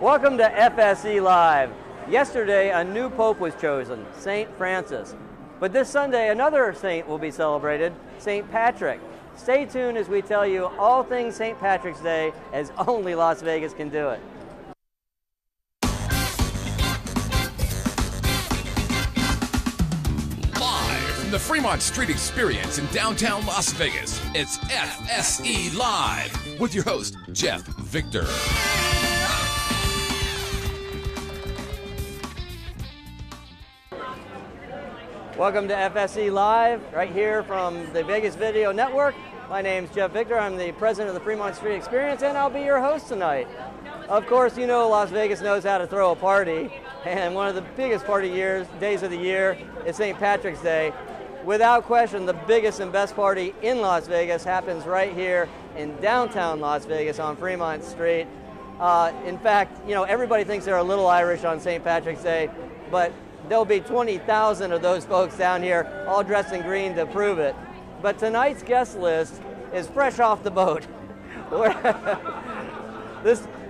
Welcome to FSE Live. Yesterday, a new pope was chosen, St. Francis. But this Sunday, another saint will be celebrated, St. Patrick. Stay tuned as we tell you all things St. Patrick's Day as only Las Vegas can do it. Live from the Fremont Street Experience in downtown Las Vegas, it's FSE Live with your host, Jeff Victor. Welcome to FSE Live, right here from the Vegas Video Network. My name's Jeff Victor. I'm the president of the Fremont Street Experience, and I'll be your host tonight. Of course, you know Las Vegas knows how to throw a party, and one of the biggest days of the year is St. Patrick's Day. Without question, the biggest and best party in Las Vegas happens right here in downtown Las Vegas on Fremont Street. In fact, you know, everybody thinks they're a little Irish on St. Patrick's Day, but there'll be 20,000 of those folks down here, all dressed in green to prove it. But tonight's guest list is fresh off the boat.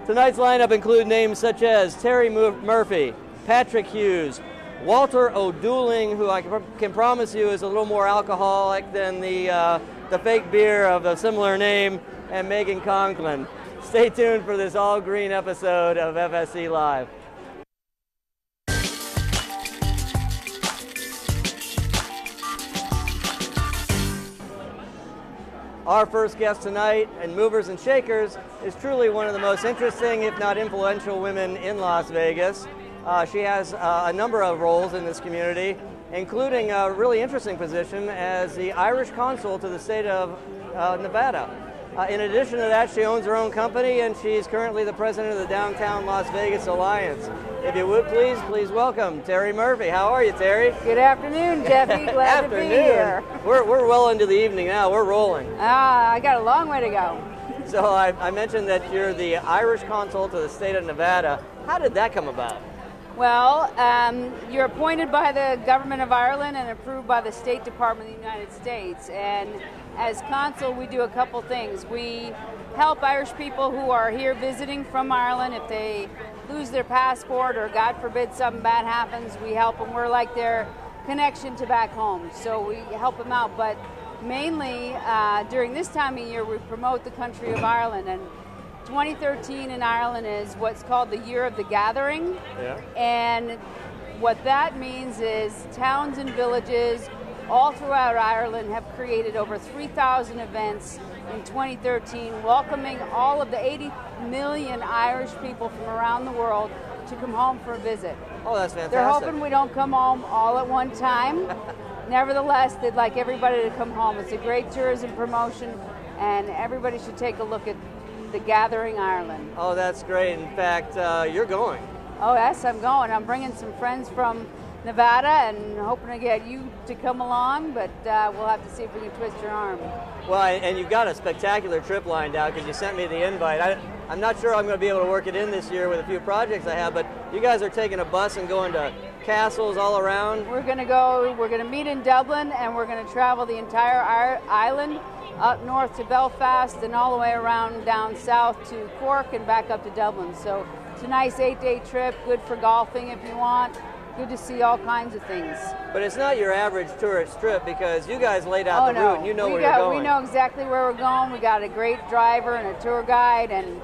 Tonight's lineup includes names such as Terry Murphy, Patrick Hughes, Walter O'Dooling, who I can promise you is a little more alcoholic than the fake beer of a similar name, and Megan Conklin. Stay tuned for this all-green episode of FSE Live. Our first guest tonight, and Movers and Shakers, is truly one of the most interesting, if not influential, women in Las Vegas. She has a number of roles in this community, including a really interesting position as the Irish Consul to the state of Nevada. In addition to that, she owns her own company, and she's currently the president of the Downtown Las Vegas Alliance. If you would, please welcome Terry Murphy. How are you, Terry? Good afternoon, Jeffy. Glad to be here. We're well into the evening now. We're rolling. I got a long way to go. So I mentioned that you're the Irish Consul to the state of Nevada. How did that come about? Well, you're appointed by the government of Ireland and approved by the State Department of the United States. And as consul, we do a couple things. We help Irish people who are here visiting from Ireland. If they lose their passport or, God forbid, something bad happens, we help them. We're like their connection to back home, so we help them out. But mainly, during this time of year, we promote the country of Ireland. And 2013 in Ireland is what's called the Year of the Gathering. Yeah. And what that means is towns and villages all throughout Ireland have created over 3,000 events in 2013, welcoming all of the 80 million Irish people from around the world to come home for a visit. Oh, that's fantastic. They're hoping we don't come home all at one time. Nevertheless, they'd like everybody to come home. It's a great tourism promotion, and everybody should take a look at the Gathering Ireland. Oh, that's great. In fact, you're going. Oh, yes, I'm going. I'm bringing some friends from Nevada and hoping to get you to come along, but we'll have to see if we can twist your arm. Well, and you've got a spectacular trip lined out because you sent me the invite. I'm not sure I'm going to be able to work it in this year with a few projects I have, but you guys are taking a bus and going to castles all around. We're going to meet in Dublin, and we're going to travel the entire island, up north to Belfast and all the way around down south to Cork and back up to Dublin. So it's a nice 8-day trip, good for golfing if you want. Good to see all kinds of things. But it's not your average tourist trip because you guys laid out the route and you know where you're going. We know exactly where we're going. We got a great driver and a tour guide and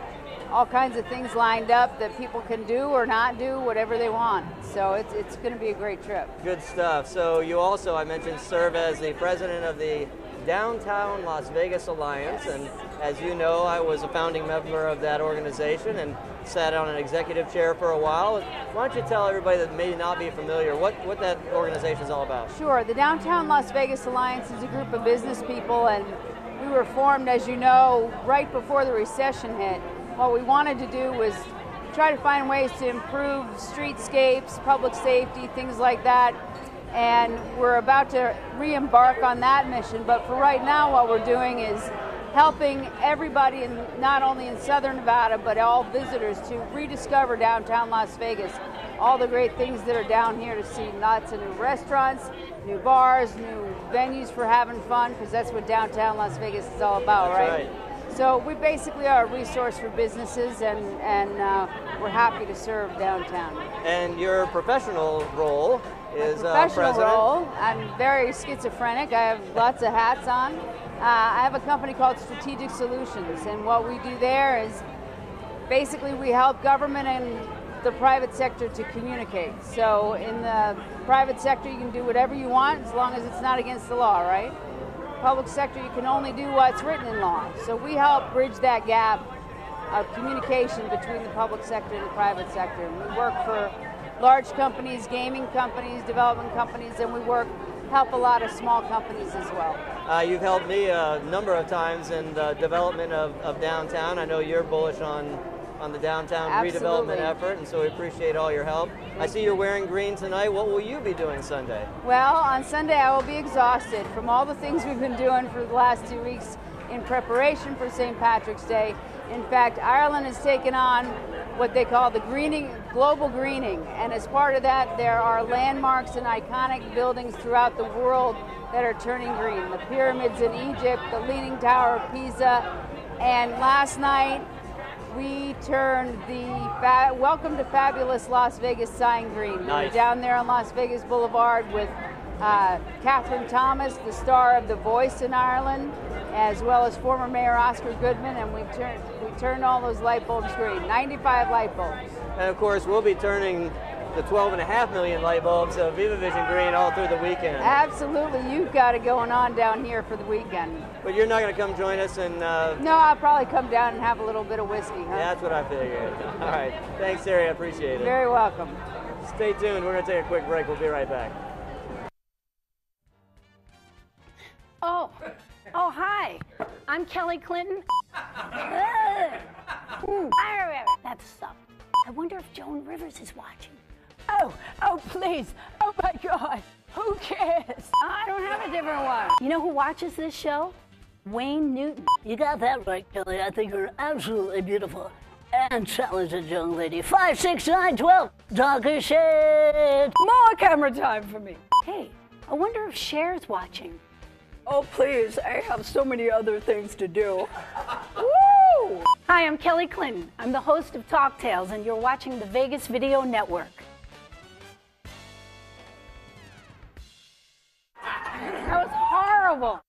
all kinds of things lined up that people can do or not do, whatever they want. So it's going to be a great trip. Good stuff. So you also, I mentioned, serve as the president of the Downtown Las Vegas Alliance, and as you know, I was a founding member of that organization and sat on an executive chair for a while. Why don't you tell everybody that may not be familiar what that organization is all about? Sure. The Downtown Las Vegas Alliance is a group of business people, and we were formed, as you know, right before the recession hit. What we wanted to do was try to find ways to improve streetscapes, public safety, things like that. And we're about to re-embark on that mission. But for right now, what we're doing is helping everybody, not only in Southern Nevada, but all visitors to rediscover downtown Las Vegas. All the great things that are down here to see. Lots of new restaurants, new bars, new venues for having fun, because that's what downtown Las Vegas is all about, right? So we basically are a resource for businesses, and we're happy to serve downtown. And your professional role is professional president? role, I'm very schizophrenic. I have lots of hats on. I have a company called Strategic Solutions, and what we do there is basically we help government and the private sector to communicate. So in the private sector, you can do whatever you want as long as it's not against the law, right? Public sector, you can only do what's written in law. So we help bridge that gap of communication between the public sector and the private sector. And we work for large companies, gaming companies, development companies, and we help a lot of small companies as well. You've helped me a number of times in the development of downtown. I know you're bullish on the downtown Absolutely. redevelopment effort, and so we appreciate all your help. I see you're wearing green tonight. What will you be doing Sunday? Well, on Sunday I will be exhausted from all the things we've been doing for the last 2 weeks in preparation for St. Patrick's Day. In fact, Ireland has taken on what they call the global greening, and as part of that there are landmarks and iconic buildings throughout the world that are turning green. The pyramids in Egypt, the Leaning Tower of Pisa, and last night we turned the Welcome to Fabulous Las Vegas sign green. Nice. We're down there on Las Vegas Boulevard with Catherine Thomas, the star of The Voice in Ireland, as well as former Mayor Oscar Goodman, and we turned all those light bulbs green, 95 light bulbs. And of course, we'll be turning the 12.5 million light bulbs of Viva Vision green all through the weekend. Absolutely, you've got it going on down here for the weekend. But you're not going to come join us and... No, I'll probably come down and have a little bit of whiskey, huh? Yeah, that's what I figured. All right. Thanks, Terry. I appreciate it. Very welcome. Stay tuned. We're going to take a quick break. We'll be right back. Oh, hi. I'm Kelly Clinton. That sucked. I wonder if Joan Rivers is watching. Oh, please. Oh, my God. Who cares? I don't have a different one. You know who watches this show? Wayne Newton. You got that right, Kelly. I think you're absolutely beautiful and talented young lady. 5, 6, 9, 12. Talker shit. More camera time for me. Hey, I wonder if Cher's watching. Oh, please. I have so many other things to do. Woo! Hi, I'm Kelly Clinton. I'm the host of Talk Tales, and you're watching the Vegas Video Network. That was horrible.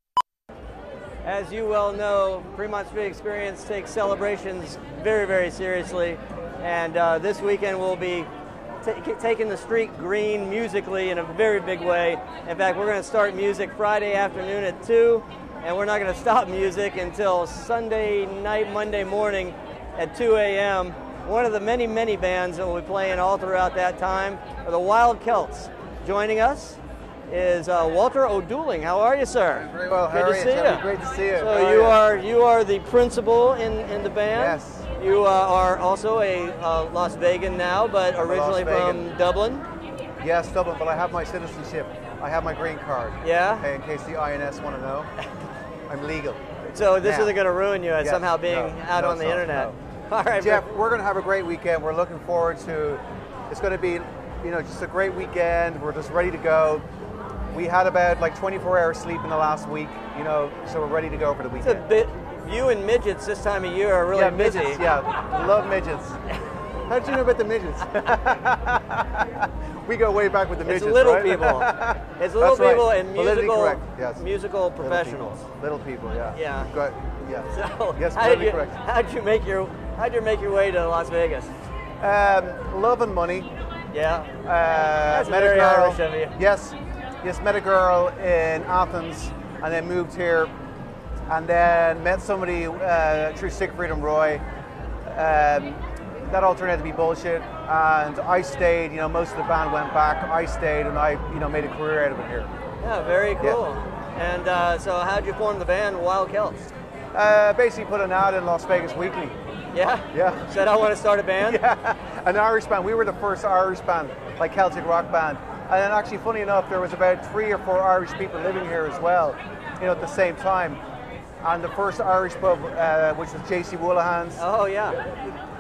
As you well know, Fremont Street Experience takes celebrations very, very seriously. And this weekend we'll be taking the street green musically in a very big way. In fact, we're going to start music Friday afternoon at 2, and we're not going to stop music until Sunday night, Monday morning at 2 a.m. One of the many, many bands that will be playing all throughout that time are the Wild Celts. Joining us is Walter O'Dooling. How are you, sir? Very well. Good to see you. Great to see you. So you are the principal in the band. Yes. You are also a Las Vegan now, but originally from Dublin. Yes, Dublin. But I have my citizenship. I have my green card. Yeah. Okay, in case the INS want to know, I'm legal. So this now. isn't going to ruin you as somehow being out on the internet. No. All right, Jeff. We're going to have a great weekend. We're looking forward to. It's going to be, just a great weekend. We're just ready to go. We had about like 24 hours sleep in the last week, so we're ready to go for the weekend. It's a bit, you and midgets this time of year are really busy. Midgets, yeah, love midgets. How did you know about the midgets? We go way back with the midgets, It's little right? people. It's little people right. and musical professionals. Little people, yeah. Yeah. Good. Yeah. So, yes, how'd correct. you make your way to Las Vegas? Love and money. Yeah. That's very Irish of you. Yes, met a girl in Athens and then moved here and then met somebody through Siegfried and Roy. That all turned out to be bullshit and I stayed, most of the band went back. I stayed and I, made a career out of it here. Yeah, very cool. Yeah. And so how'd you form the band Wild Celts? Basically put an ad in Las Vegas Weekly. Yeah? Yeah. Said I want to start a band? Yeah, an Irish band. We were the first Irish band, like Celtic rock band. And then actually, funny enough, there was about 3 or 4 Irish people living here as well, at the same time. And the first Irish pub, which was JC Woolahan's. Oh, yeah.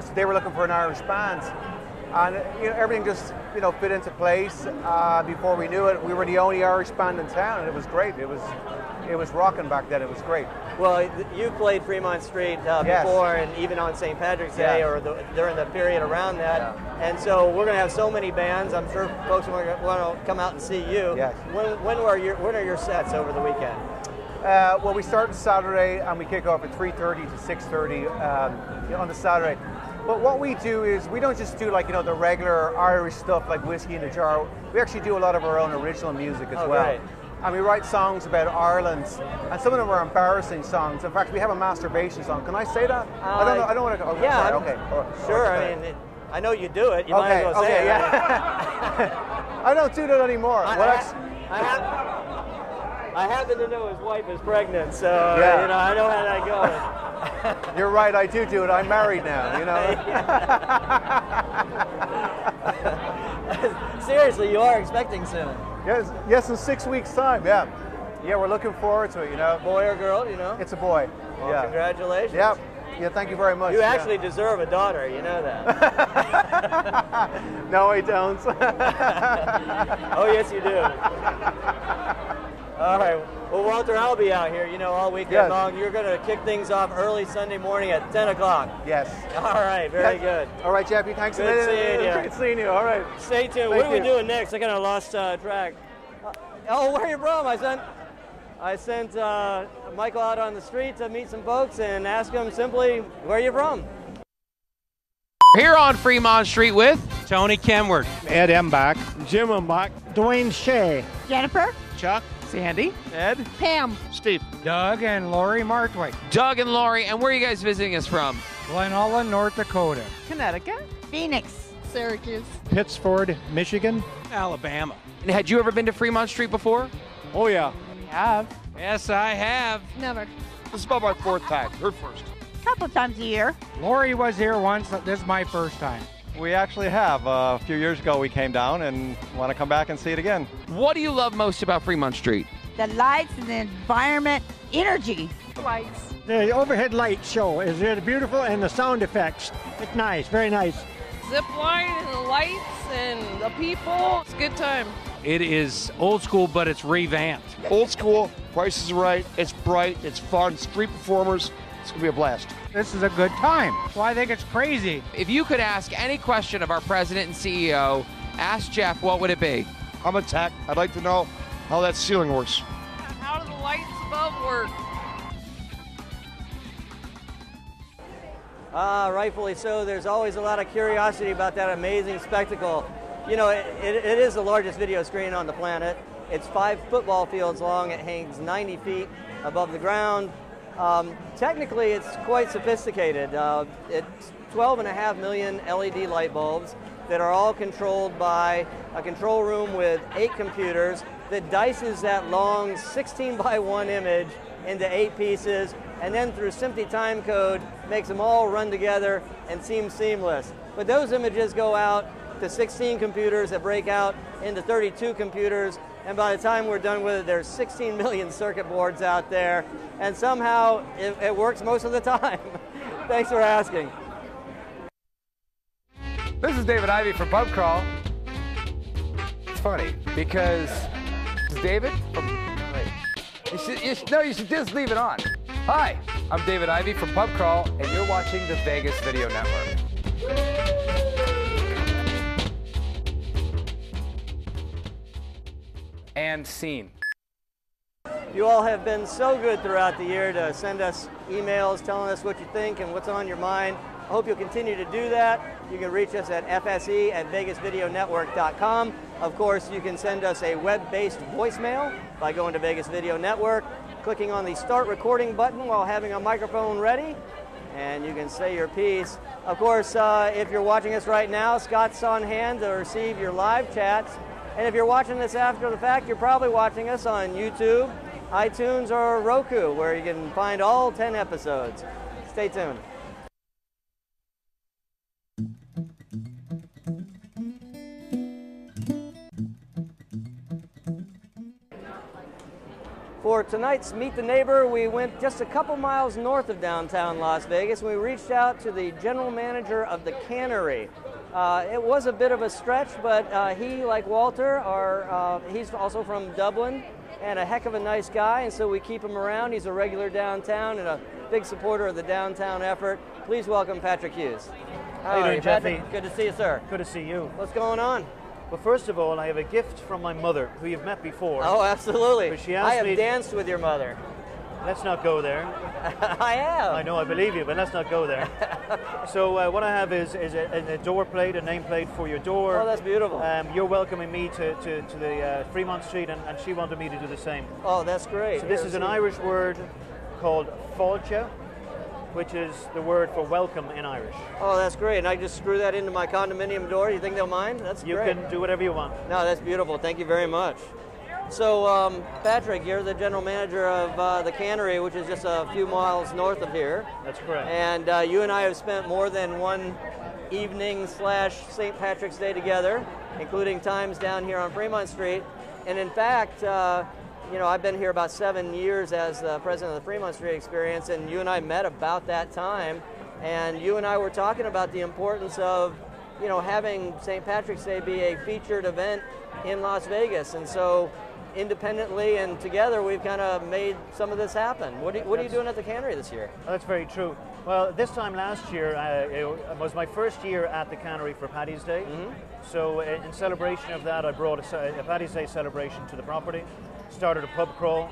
So they were looking for an Irish band. And everything just, fit into place. Before we knew it, we were the only Irish band in town, and it was great. It was it was rocking back then. It was great. Well, you've played Fremont Street Yes. before, and even on St. Patrick's Day Yeah. or during the period around that. Yeah. And so we're going to have so many bands. I'm sure folks want to come out and see you. Yes. When are your sets over the weekend? Well, we start on Saturday and we kick off at 3:30 to 6:30 on the Saturday. But what we do is we don't just do like the regular Irish stuff like Whiskey in a Jar. We actually do a lot of our own original music as well. Great. And we write songs about Ireland, and some of them are embarrassing songs. In fact, we have a masturbation song. Can I say that? I don't know. I don't want to go. Oh, Yeah. sorry, okay. Sure. Okay. I mean, I know you do it. You might as well say it. Yeah. I don't do that anymore. I happen to know his wife is pregnant, so Yeah. I know how that goes. You're right. I do it. I'm married now. Seriously, you are expecting soon. Yes, in 6 weeks' time. Yeah, we're looking forward to it. Boy or girl, It's a boy. Well, yeah. Congratulations. Yeah. Yeah. Thank you very much. You actually deserve a daughter. You know that. No, I don't. Oh, yes, you do. All right. Well, Walter, I'll be out here, all weekend long. You're going to kick things off early Sunday morning at 10 o'clock. Yes. All right. Very good. All right, Jeffy. Thanks a Good minute. seeing you. Great seeing you. All right. Stay tuned. What are we doing next? I kind of lost track. Where are you from? I sent Michael out on the street to meet some folks and ask them simply, where are you from? Here on Fremont Street with Tony Kenward, Ed Embach, Jim Umbach, Dwayne Shea, Jennifer, Chuck, Sandy, Ed, Pam, Steve, Doug, and Lori Martwick. Doug and Lori, and where are you guys visiting us from? Glenalla, North Dakota. Connecticut, Phoenix, Syracuse, Pittsford, Michigan, Alabama. And had you ever been to Fremont Street before? Oh yeah. have, Yes, I have. never, This is about my fourth time. Her first. couple times a year. Lori was here once. This is my first time. We actually have. A few years ago we came down and want to come back and see it again. What do you love most about Fremont Street? The lights and the environment, energy. Lights. The overhead light show is really beautiful, and the sound effects. It's nice, very nice. Zip line and the lights and the people. It's a good time. It is old school, but it's revamped. Old school, price is right, it's bright, it's fun, street performers. It's going to be a blast. This is a good time. Well, I think it's crazy. If you could ask any question of our president and CEO, ask Jeff, what would it be? I'm a tech. I'd like to know how that ceiling works. How do the lights above work? Rightfully so. There's always a lot of curiosity about that amazing spectacle. It is the largest video screen on the planet. It's 5 football fields long. It hangs 90 feet above the ground. Technically, it's quite sophisticated. It's 12.5 million LED light bulbs that are all controlled by a control room with 8 computers that dices that long 16:1 image into 8 pieces, and then through SMPTE time code makes them all run together and seem seamless. But those images go out to 16 computers that break out into 32 computers, and by the time we're done with it, there's 16 million circuit boards out there, and somehow it works most of the time. Thanks for asking. This is David Ivey from Pub Crawl. It's funny because this is David from. Wait, you should just leave it on. Hi, I'm David Ivey from Pub Crawl, and you're watching the Vegas Video Network. And scene. You all have been so good throughout the year to send us emails telling us what you think and what's on your mind. I hope you'll continue to do that. You can reach us at FSE@VegasVideoNetwork.com. Of course, you can send us a web-based voicemail by going to Vegas Video Network, clicking on the Start Recording button while having a microphone ready, and you can say your piece. Of course, if you're watching us right now, Scott's on hand to receive your live chats. And if you're watching this after the fact, you're probably watching us on YouTube, iTunes, or Roku, where you can find all 10 episodes. Stay tuned. For tonight's Meet the Neighbor, we went just a couple miles north of downtown Las Vegas, and we reached out to the general manager of the Cannery. It was a bit of a stretch, but he, like Walter, he's also from Dublin, and a heck of a nice guy, and so we keep him around. He's a regular downtown and a big supporter of the downtown effort. Please welcome Patrick Hughes. How are you doing, Jeffy? Good to see you, sir. Good to see you. What's going on? Well, first of all, I have a gift from my mother, who you've met before. Oh, absolutely. She I asked have danced with your mother. Let's not go there. I have. I know, I believe you, but let's not go there. So what I have is a door plate, a nameplate for your door. Oh, that's beautiful. You're welcoming me to the Fremont Street, and she wanted me to do the same. Oh, that's great. So this is an Irish word called fáilte, which is the word for welcome in Irish. Oh, that's great. And I just screw that into my condominium door. You think they'll mind? That's great. You can do whatever you want. No, that's beautiful. Thank you very much. So, Patrick, you're the general manager of the Cannery, which is just a few miles north of here. That's correct. And you and I have spent more than one evening / St. Patrick's Day together, including times down here on Fremont Street. And in fact, you know, I've been here about 7 years as the president of the Fremont Street Experience, and you and I met about that time. And you and I were talking about the importance of, you know, having St. Patrick's Day be a featured event in Las Vegas. And so, independently and together, we've kind of made some of this happen. What are you doing at the Cannery this year? That's very true. Well, this time last year, it was my first year at the Cannery for Paddy's Day. Mm-hmm. So in celebration of that, I brought a Paddy's Day celebration to the property, started a pub crawl.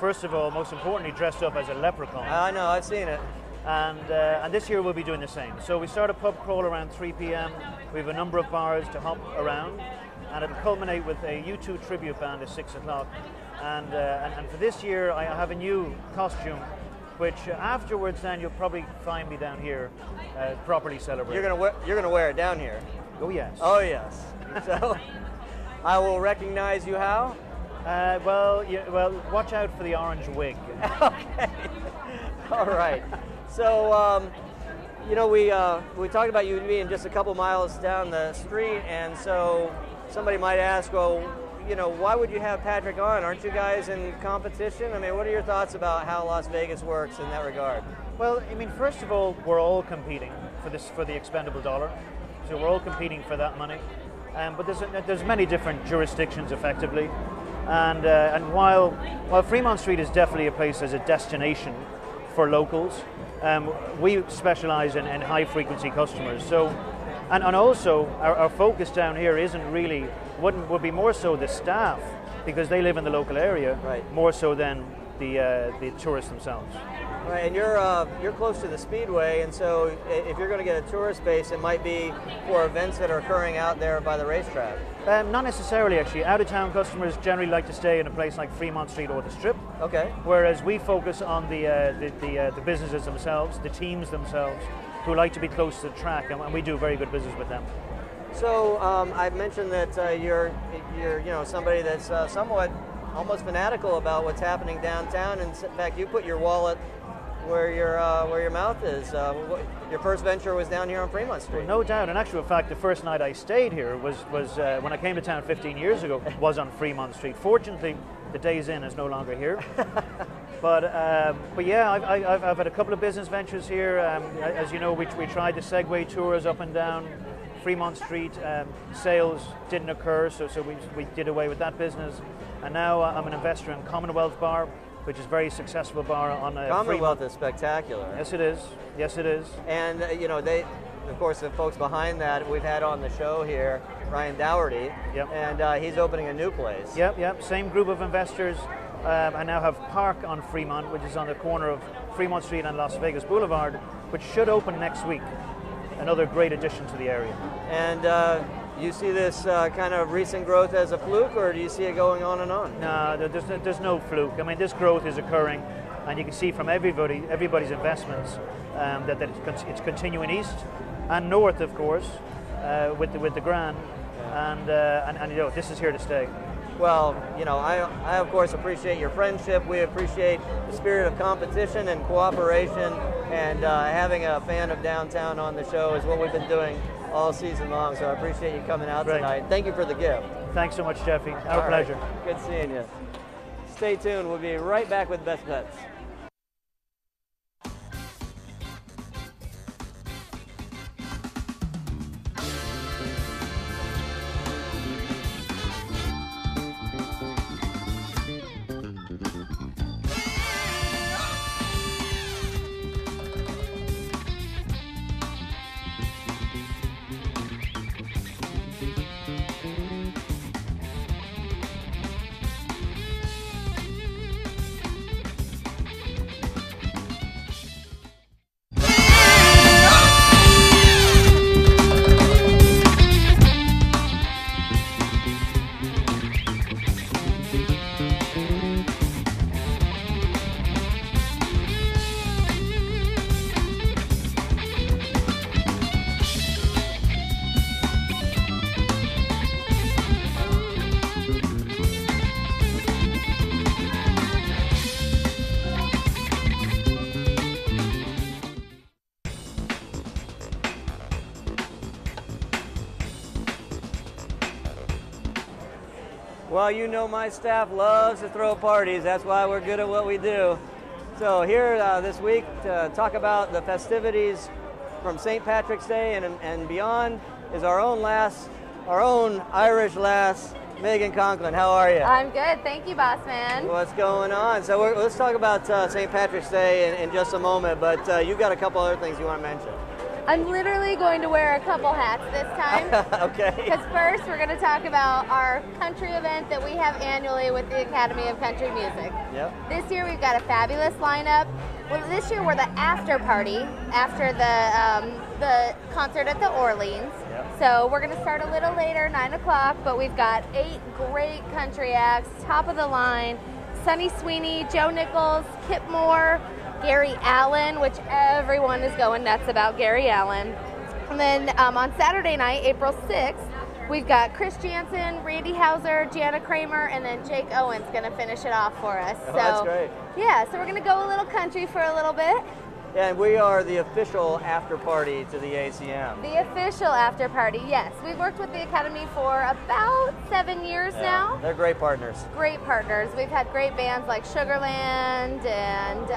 First of all, most importantly, dressed up as a leprechaun. I know, I've seen it. And this year we'll be doing the same. So we start a pub crawl around 3 p.m. We have a number of bars to hop around, and it'll culminate with a U2 tribute band at 6 o'clock. And for this year, I have a new costume, which afterwards then you'll probably find me down here properly celebrating. You're gonna wear it down here. Oh yes. Oh yes. So I will recognize you how? Well, watch out for the orange wig. Okay. All right. So, you know, we talked about you being just a couple miles down the street, and so somebody might ask, well, you know, why would you have Patrick on? Aren't you guys in competition? I mean, what are your thoughts about how Las Vegas works in that regard? Well, I mean, first of all, we're all competing for the expendable dollar, so we're all competing for that money. But there's many different jurisdictions, effectively, and while Fremont Street is definitely a place as a destination for locals, we specialize in high frequency customers. So, and also our focus down here would be more so the staff, because they live in the local area, right, more so than the tourists themselves. Right, and you're close to the Speedway, and so if you're going to get a tourist base, it might be for events that are occurring out there by the racetrack. Not necessarily, actually. Out-of-town customers generally like to stay in a place like Fremont Street or the Strip. Okay. Whereas we focus on the businesses themselves, the teams themselves, who like to be close to the track, and we do very good business with them. So I've mentioned that you're somebody that's somewhat almost fanatical about what's happening downtown, and in fact, you put your wallet where your mouth is. Your first venture was down here on Fremont Street. Well, no doubt. In actual fact, the first night I stayed here was when I came to town 15 years ago, was on Fremont Street. Fortunately, the Days Inn is no longer here. But yeah, I've had a couple of business ventures here. As you know, we tried the Segway tours up and down Fremont Street. Sales didn't occur, so we did away with that business. And now I'm an investor in Commonwealth Bar, which is a very successful bar on Commonwealth Fremont. is spectacular. Yes, it is. Yes, it is. And you know, of course, the folks behind that we've had on the show here, Ryan Dougherty. Yep. And he's opening a new place. Yep. Same group of investors. I now have Park on Fremont, which is on the corner of Fremont Street and Las Vegas Boulevard, which should open next week. Another great addition to the area. And you see this kind of recent growth as a fluke, or do you see it going on and on? No, there's no fluke. I mean, this growth is occurring, and you can see from everybody's investments that it's continuing east and north, of course, with the Grand, and you know, this is here to stay. Well, you know, I of course appreciate your friendship. We appreciate the spirit of competition and cooperation, and having a fan of downtown on the show is what we've been doing all season long. So I appreciate you coming out tonight. Thank you for the gift. Thanks so much, Jeffy. Our pleasure. Good seeing you. Stay tuned. We'll be right back with Best Bets. Well, you know my staff loves to throw parties. That's why we're good at what we do. So here this week to talk about the festivities from St. Patrick's Day and beyond is our own Irish lass, Megan Conklin. How are you? I'm good. Thank you, boss man. What's going on? So let's talk about St. Patrick's Day in just a moment, but you've got a couple other things you want to mention. I'm literally going to wear a couple hats this time. Okay. Because first we're going to talk about our country event that we have annually with the Academy of Country Music. Yep. This year we've got a fabulous lineup. Well, this year we're the after party after the concert at the Orleans. Yep. So we're going to start a little later, 9 o'clock, but we've got 8 great country acts, top of the line. Sonny Sweeney, Joe Nichols, Kip Moore, Gary Allen, which everyone is going nuts about Gary Allen. And then on Saturday night, April 6th, we've got Chris Jansen, Randy Hauser, Jana Kramer, and then Jake Owens going to finish it off for us. Oh, that's great. Yeah, so we're going to go a little country for a little bit. Yeah, and we are the official after party to the ACM. The official after party, yes. We've worked with the Academy for about 7 years now. They're great partners. Great partners. We've had great bands like Sugarland and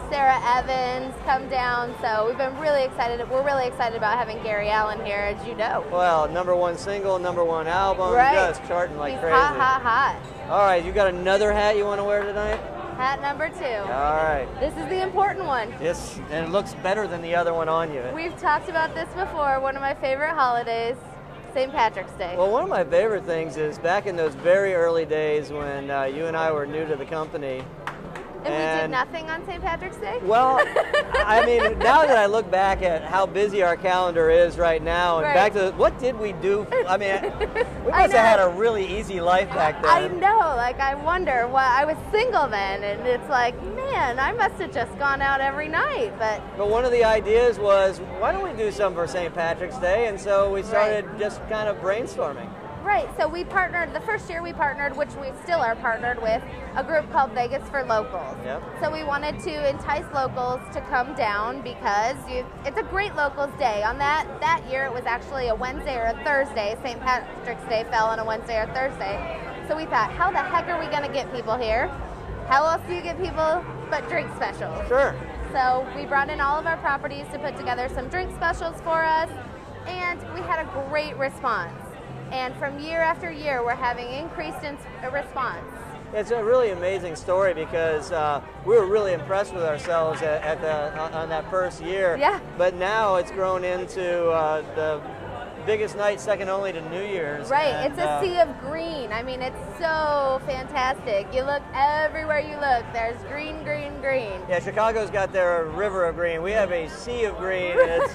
Sarah Evans come down, so we've been really excited. We're really excited about having Gary Allen here, as you know. Well, #1 single, #1 album, right. Just charting like He's crazy. hot, hot, hot. All right, you got another hat you want to wear tonight? Hat number 2. All right. This is the important one. Yes, and it looks better than the other one on you. We've talked about this before. One of my favorite holidays, St. Patrick's Day. Well, one of my favorite things is back in those very early days when you and I were new to the company. And we did nothing on St. Patrick's Day? Well, I mean, now that I look back at how busy our calendar is right now, and Right. back to what did we do? I mean, we must have had a really easy life back then. I know, like I wonder why I was single then, and it's like, man, I must have just gone out every night, but one of the ideas was, why don't we do something for St. Patrick's Day? And so we started just kind of brainstorming. right, so we partnered, the first year we partnered, which we still are partnered with, a group called Vegas for Locals. Yep. So we wanted to entice locals to come down because it's a great locals day. On that year it was actually a Wednesday or a Thursday. St. Patrick's Day fell on a Wednesday or Thursday. So we thought, how the heck are we going to get people here? How else do you get people but drink specials? Sure. So we brought in all of our properties to put together some drink specials for us, and we had a great response. And from year after year, we're having increased response. It's a really amazing story because we were really impressed with ourselves on that first year. Yeah. But now it's grown into the biggest night, second only to New Year's. Right, and, it's a sea of green. I mean, it's so fantastic. You look everywhere you look, there's green, green, green. Yeah, Chicago's got their river of green. We have a sea of green. And it's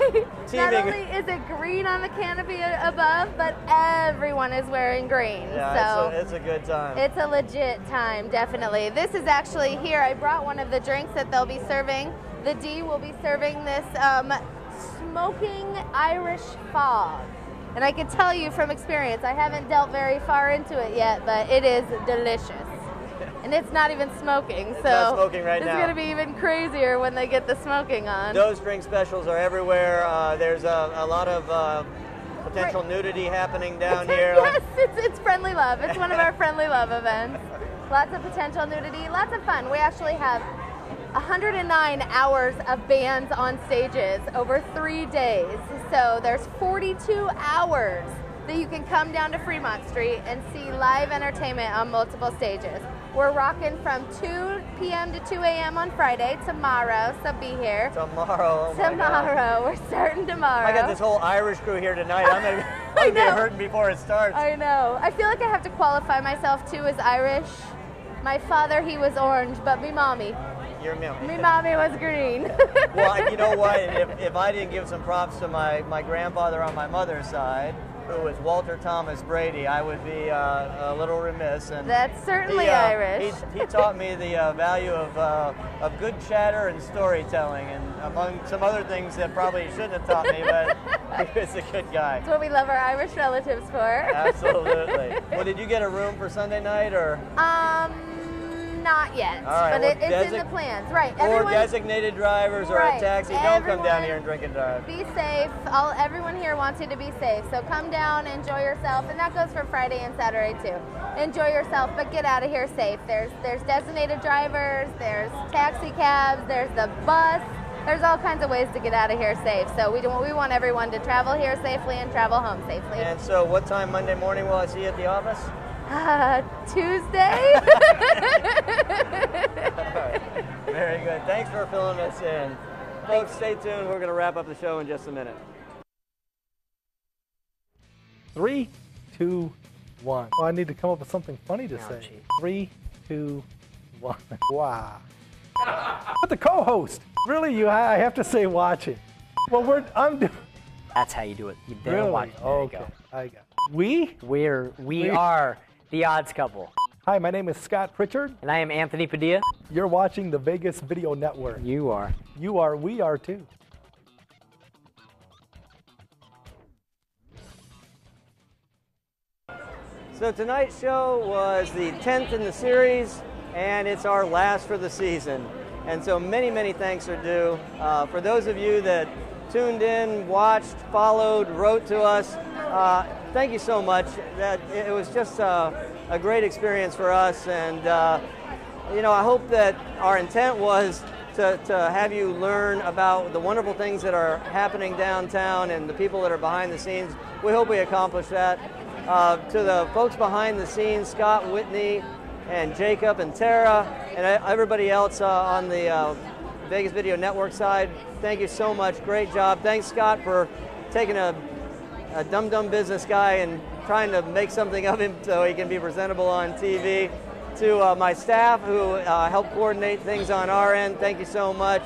teeming. Not only is it green on the canopy above, but everyone is wearing green. Yeah, so it's a good time. It's a legit time, definitely. This is actually here. I brought one of the drinks that they'll be serving. The D will be serving this smoking Irish fog. And I can tell you from experience, I haven't delved very far into it yet, but it is delicious. And it's not even smoking, It's so not smoking right now. It's going to be even crazier when they get the smoking on. Those drink specials are everywhere. There's a lot of potential nudity happening down here. Yes, it's friendly love. It's one of our friendly love events. Lots of potential nudity, lots of fun. We actually have 109 hours of bands on stages over 3 days. So there's 42 hours that you can come down to Fremont Street and see live entertainment on multiple stages. We're rocking from 2 p.m. to 2 a.m. on Friday, tomorrow, so be here. Tomorrow, oh my Tomorrow, God. we're starting tomorrow. I got this whole Irish crew here tonight. I'm gonna be hurting before it starts. I know. I feel like I have to qualify myself too as Irish. My father, he was orange, but me mommy. Your mommy. Me mommy was green. Well, you know what? If I didn't give some props to my grandfather on my mother's side, who was Walter Thomas Brady, I would be a little remiss. And that's certainly Irish. He taught me the value of good chatter and storytelling, and among some other things that probably shouldn't have taught me, but he was a good guy. That's what we love our Irish relatives for. Absolutely. Well, did you get a room for Sunday night, or? Not yet, All right, but well, it's in the plans. Right. Or designated drivers or right. a taxi, don't come down here and drink and drive. Be safe. Everyone here wants you to be safe. So come down, enjoy yourself, and that goes for Friday and Saturday too. Enjoy yourself, but get out of here safe. There's designated drivers, there's taxi cabs, there's the bus. There's all kinds of ways to get out of here safe. So we want everyone to travel here safely and travel home safely. And so what time Monday morning will I see you at the office? Tuesday. Very good. Thanks for filling us in. Folks, stay tuned. We're going to wrap up the show in just a minute. 3, 2, 1. Oh, I need to come up with something funny to say. 3, 2, 1. Wow. But the co-host. Really, I have to say watching. Well, I'm doing. That's how you do it. You better Really? watch. There Okay. you go. I got it. We are the Odds Couple. Hi, my name is Scott Pritchard. And I am Anthony Padilla. You're watching the Vegas Video Network. You are. You are. We are too. So tonight's show was the 10th in the series, and it's our last for the season. And so many, many thanks are due. For those of you that tuned in, watched, followed, wrote to us, thank you so much. It was just a great experience for us, and I hope that our intent was to have you learn about the wonderful things that are happening downtown and the people that are behind the scenes. We hope we accomplished that. To the folks behind the scenes, Scott, Whitney, and Jacob and Tara, and everybody else on the Vegas Video Network side, thank you so much. Great job. Thanks, Scott, for taking a dumb business guy and trying to make something of him so he can be presentable on TV. To my staff who helped coordinate things on our end, thank you so much.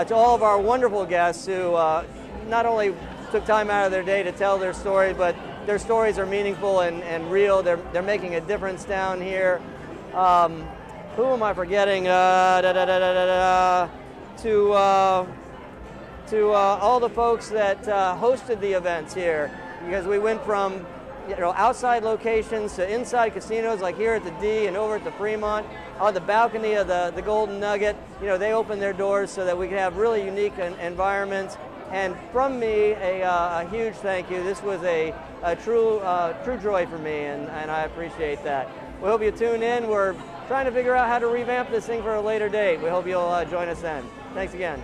To all of our wonderful guests who not only took time out of their day to tell their story, but their stories are meaningful and real. They're making a difference down here. Who am I forgetting? To all the folks that hosted the events here, because we went from outside locations to inside casinos like here at the D and over at the Fremont, on the balcony of the Golden Nugget. They opened their doors so that we could have really unique environments. And from me, a huge thank you. This was a true joy for me, and I appreciate that. We hope you tune in. We're trying to figure out how to revamp this thing for a later date. We hope you'll join us then. Thanks again.